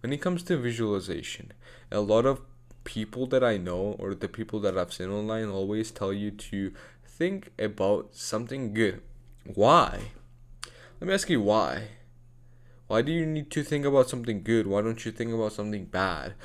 when it comes to visualization, a lot of people that I know or the people that I've seen online always tell you to think about something good. Why? Let me ask you why. Why do you need to think about something good? Why don't you think about something bad?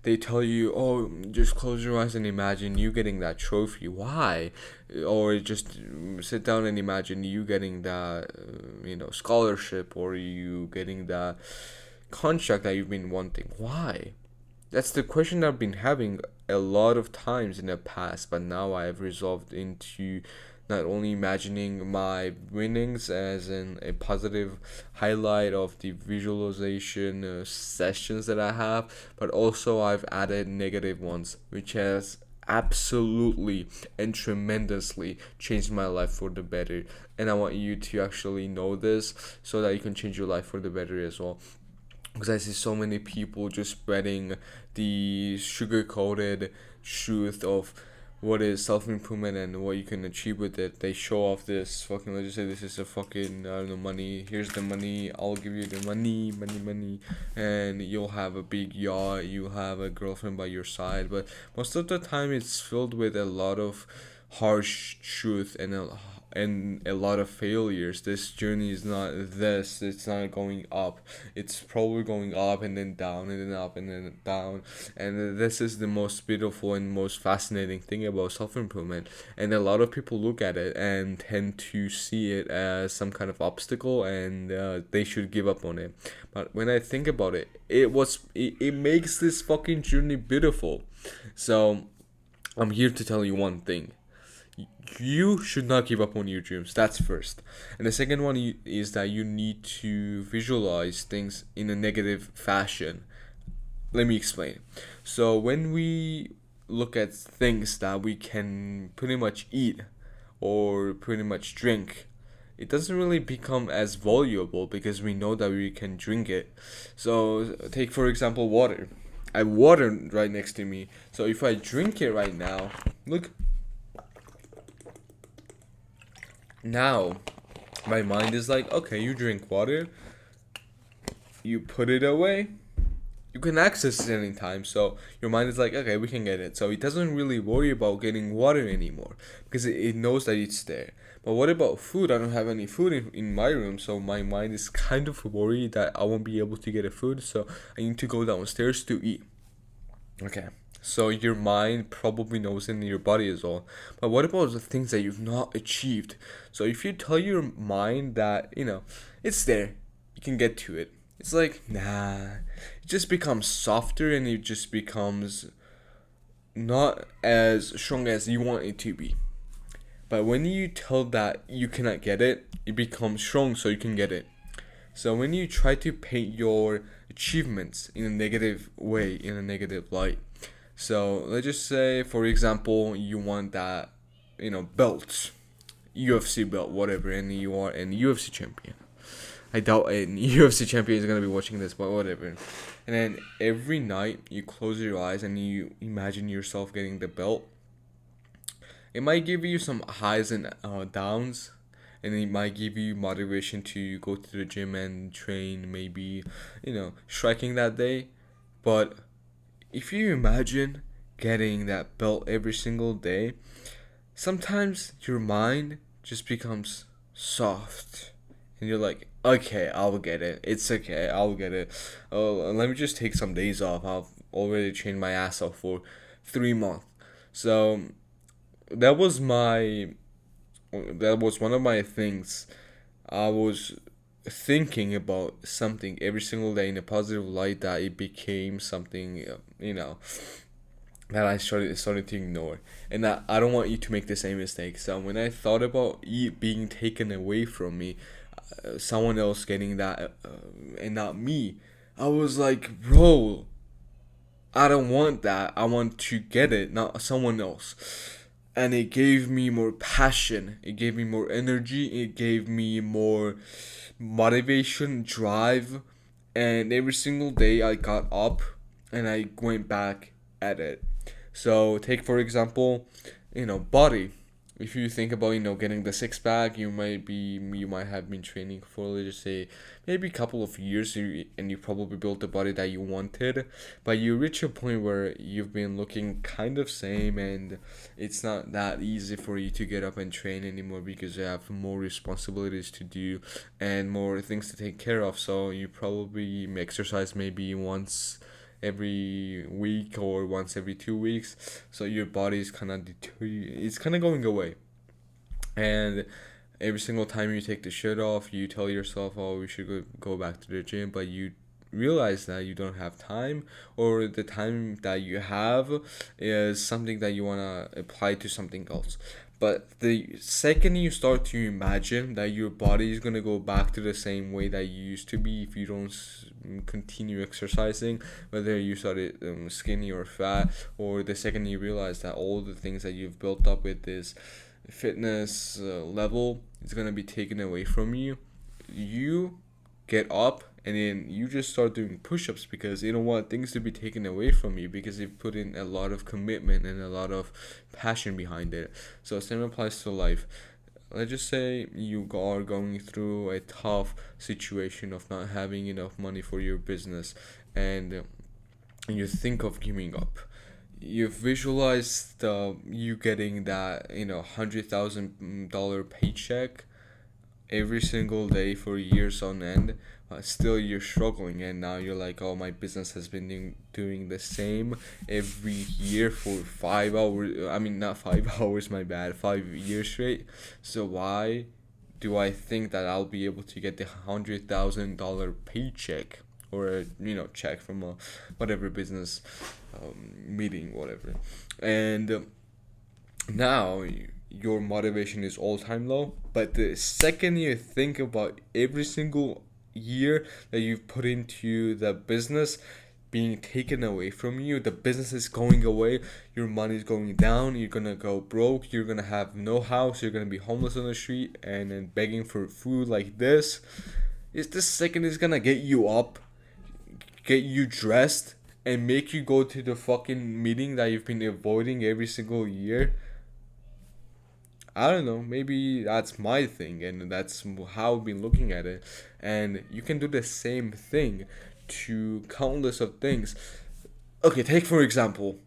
They tell you, oh, just close your eyes and imagine you getting that trophy. Why? Or just sit down and imagine you getting that, scholarship, or you getting that contract that you've been wanting. Why? That's the question I've been having a lot of times in the past, but now I've resolved into not only imagining my winnings as in a positive highlight of the visualization sessions that I have, but also I've added negative ones, which has absolutely and tremendously changed my life for the better. And I want you to actually know this so that you can change your life for the better as well, because I see so many people just spreading the sugar coated truth of what is self improvement and what you can achieve with it. They show off this fucking, let's just say this is a fucking, I don't know, money. Here's the money. I'll give you the money, money, money. And you'll have a big yacht. You'll have a girlfriend by your side. But most of the time, it's filled with a lot of harsh truth and a lot of failures. This journey is not this. It's not going up. It's probably going up and then down and then up and then down. And this is the most beautiful and most fascinating thing about self improvement. And a lot of people look at it and tend to see it as some kind of obstacle, and they should give up on it. But when I think about it, it makes this fucking journey beautiful. So I'm here to tell you one thing: you should not give up on your dreams. That's first. And the second one is that you need to visualize things in a negative fashion. Let me explain. So when we look at things that we can pretty much eat or pretty much drink, it doesn't really become as valuable because we know that we can drink it. So take for example water. I have water right next to me. So if I drink it right now, look, now my mind is like, okay, you drink water, you put it away, you can access it anytime. So your mind is like, okay, we can get it. So it doesn't really worry about getting water anymore because it knows that it's there. But what about food? I don't have any food in my room, so my mind is kind of worried that I won't be able to get a food. So I need to go downstairs to eat. Okay. So your mind probably knows it in your body as well. But what about the things that you've not achieved? So if you tell your mind that, it's there, you can get to it. It's like, nah. It just becomes softer and it just becomes not as strong as you want it to be. But when you tell that you cannot get it, it becomes strong so you can get it. So when you try to paint your achievements in a negative way, in a negative light, so let's just say, for example, you want that, belt, UFC belt, whatever, and you are an UFC champion. I doubt an UFC champion is gonna be watching this, but whatever. And then every night you close your eyes and you imagine yourself getting the belt. It might give you some highs and downs, and it might give you motivation to go to the gym and train, maybe, striking that day. But if you imagine getting that belt every single day, sometimes your mind just becomes soft. And you're like, okay, I'll get it. It's okay, I'll get it. Oh, let me just take some days off. I've already trained my ass off for 3 months. So that was my that was one of my things. I was thinking about something every single day in a positive light that it became something, that I started to ignore. And I don't want you to make the same mistake. So when I thought about it being taken away from me, someone else getting that, and not me, I was like, bro, I don't want that. I want to get it, not someone else. And it gave me more passion. It gave me more energy. It gave me more motivation, drive. And every single day I got up and I went back at it. So take for example, body. if you think about getting the six pack, you might have been training for, let's just say, maybe a couple of years, and you probably built the body that you wanted, but you reach a point where you've been looking kind of same, and it's not that easy for you to get up and train anymore because you have more responsibilities to do and more things to take care of. So you probably exercise maybe once every week or once every 2 weeks, so your body is kind of it's kind of going away. And every single time you take the shirt off, you tell yourself, oh, we should go back to the gym, but you realize that you don't have time, or the time that you have is something that you want to apply to something else. But the second you start to imagine that your body is going to go back to the same way that you used to be if you don't continue exercising, whether you started skinny or fat, or the second you realize that all the things that you've built up with this fitness level is going to be taken away from you, you get up and then you just start doing push-ups because you don't want things to be taken away from you, because you've put in a lot of commitment and a lot of passion behind it. So same applies to life. Let's just say you are going through a tough situation of not having enough money for your business, and you think of giving up. You visualize you getting that $100,000 paycheck every single day for years on end, still you're struggling, and now you're like, oh, my business has been doing the same every year for 5 hours. I mean, not 5 hours, my bad, 5 years straight. So why do I think that I'll be able to get the $100,000 paycheck, or a check from a whatever business meeting, whatever, and now your motivation is all time low. But the second you think about every single year that you've put into the business being taken away from you, the business is going away, your money is going down, you're gonna go broke, you're gonna have no house, you're gonna be homeless on the street and then begging for food like this, is this second is gonna get you up, get you dressed, and make you go to the fucking meeting that you've been avoiding every single year. I don't know, maybe that's my thing, and that's how I've been looking at it. And you can do the same thing to countless of things. Okay, take for example,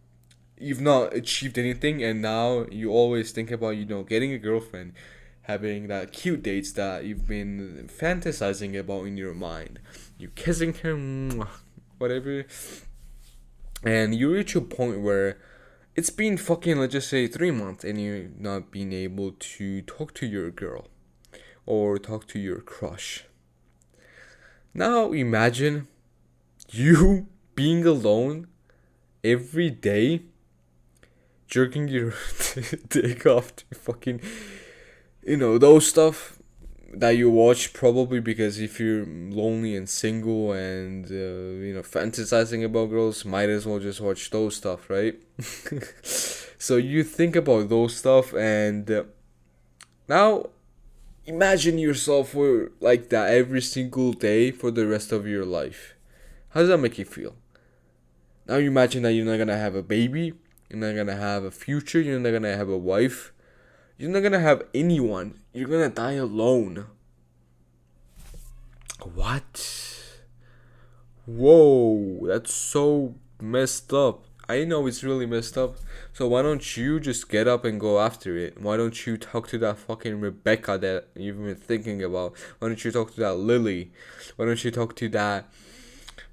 you've not achieved anything, and now you always think about, getting a girlfriend, having that cute dates that you've been fantasizing about in your mind. You kissing her, whatever, and you reach a point where it's been fucking, let's just say, 3 months, and you're not being able to talk to your girl or talk to your crush. Now imagine you being alone every day, jerking your dick off to fucking, those stuff that you watch, probably because if you're lonely and single and fantasizing about girls, might as well just watch those stuff, right? So you think about those stuff, and now imagine yourself for like that every single day for the rest of your life. How does that make you feel? Now you imagine that you're not gonna have a baby, you're not gonna have a future, you're not gonna have a wife, you're not gonna have anyone. You're gonna die alone. What? Whoa, that's so messed up. I know it's really messed up. So why don't you just get up and go after it? Why don't you talk to that fucking Rebecca that you've been thinking about? Why don't you talk to that Lily? Why don't you talk to that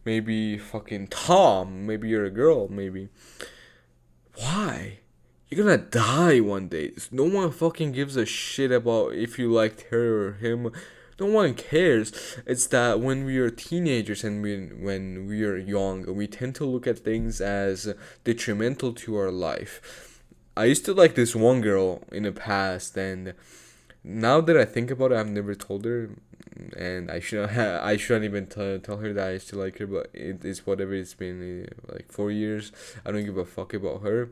maybe fucking Tom? Maybe you're a girl, maybe. Why? You're gonna die one day. No one fucking gives a shit about if you liked her or him. No one cares. It's that when we are teenagers and when we are young, we tend to look at things as detrimental to our life. I used to like this one girl in the past, and now that I think about it, I've never told her, and I shouldn't even tell her that I used to like her. But it's whatever. It's been like 4 years. I don't give a fuck about her.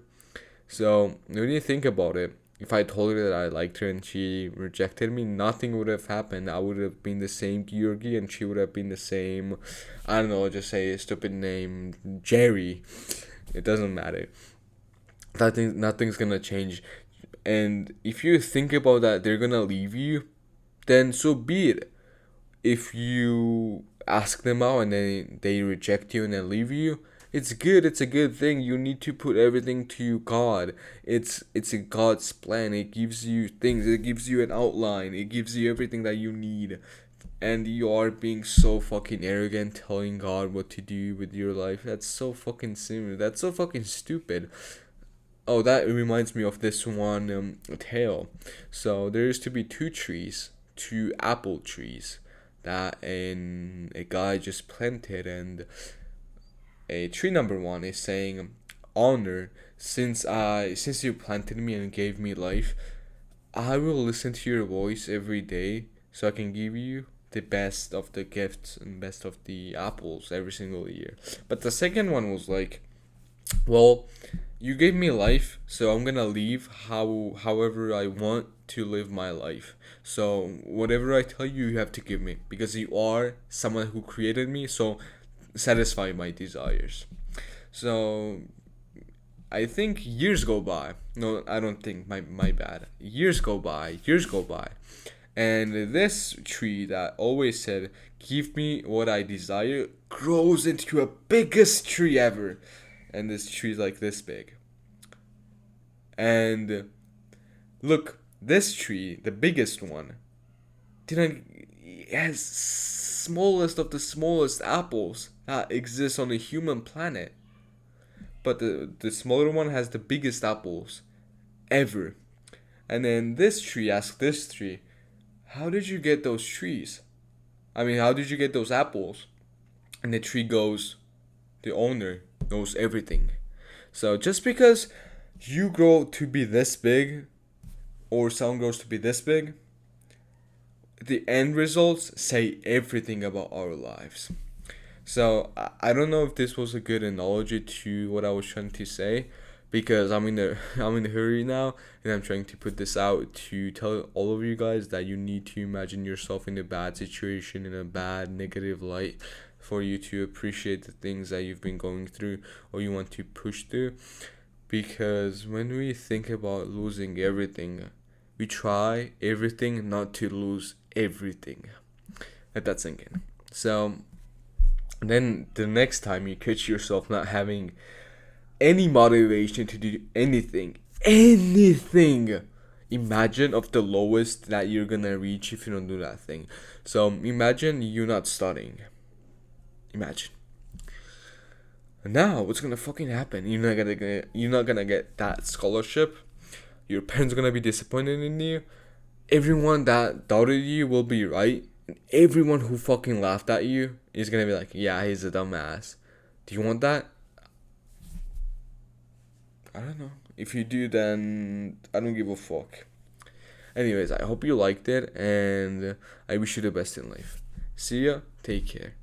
So when you think about it, if I told her that I liked her and she rejected me, nothing would have happened. I would have been the same Georgi, and she would have been the same, I don't know, just say a stupid name, Jerry. It doesn't matter. Nothing's gonna change. And if you think about that they're gonna leave you, then so be it. If you ask them out and then they reject you and then leave you, it's good. It's a good thing. You need to put everything to God. It's a God's plan. It gives you things. It gives you an outline. It gives you everything that you need. And you are being so fucking arrogant, telling God what to do with your life. That's so fucking simple. That's so fucking stupid. Oh, that reminds me of this one tale. So there used to be two trees, two apple trees, that a guy just planted, and a tree number one is saying, "Honor, since you planted me and gave me life, I will listen to your voice every day, so I can give you the best of the gifts and best of the apples every single year." But the second one was like, well, you gave me life, so I'm gonna leave however I want to live my life. So whatever I tell you, you have to give me, because you are someone who created me. So satisfy my desires. So I think years go by. No, I don't think. My bad. Years go by. Years go by, and this tree that always said, "Give me what I desire," grows into a biggest tree ever, and this tree is like this big. And look, this tree, the biggest one, didn't it has smallest of the smallest apples that exist on a human planet. But the smaller one has the biggest apples ever. And then this tree asked this tree, "How did you get those trees? I mean, how did you get those apples?" And the tree goes, "The owner knows everything." So just because you grow to be this big, or someone grows to be this big, the end results say everything about our lives. So I don't know if this was a good analogy to what I was trying to say, because I'm in a hurry now, and I'm trying to put this out to tell all of you guys that you need to imagine yourself in a bad situation, in a bad negative light, for you to appreciate the things that you've been going through or you want to push through. Because when we think about losing everything, we try everything not to lose everything. Let that sink in. So then the next time you catch yourself not having any motivation to do anything, imagine of the lowest that you're gonna reach if you don't do that thing. So imagine you're not studying. Imagine. And now what's gonna fucking happen? You're not gonna get that scholarship. Your parents are gonna be disappointed in you. Everyone that doubted you will be right. And everyone who fucking laughed at you is gonna be like, "Yeah, he's a dumbass." Do you want that? I don't know. If you do, then I don't give a fuck. Anyways, I hope you liked it, and I wish you the best in life. See ya. Take care.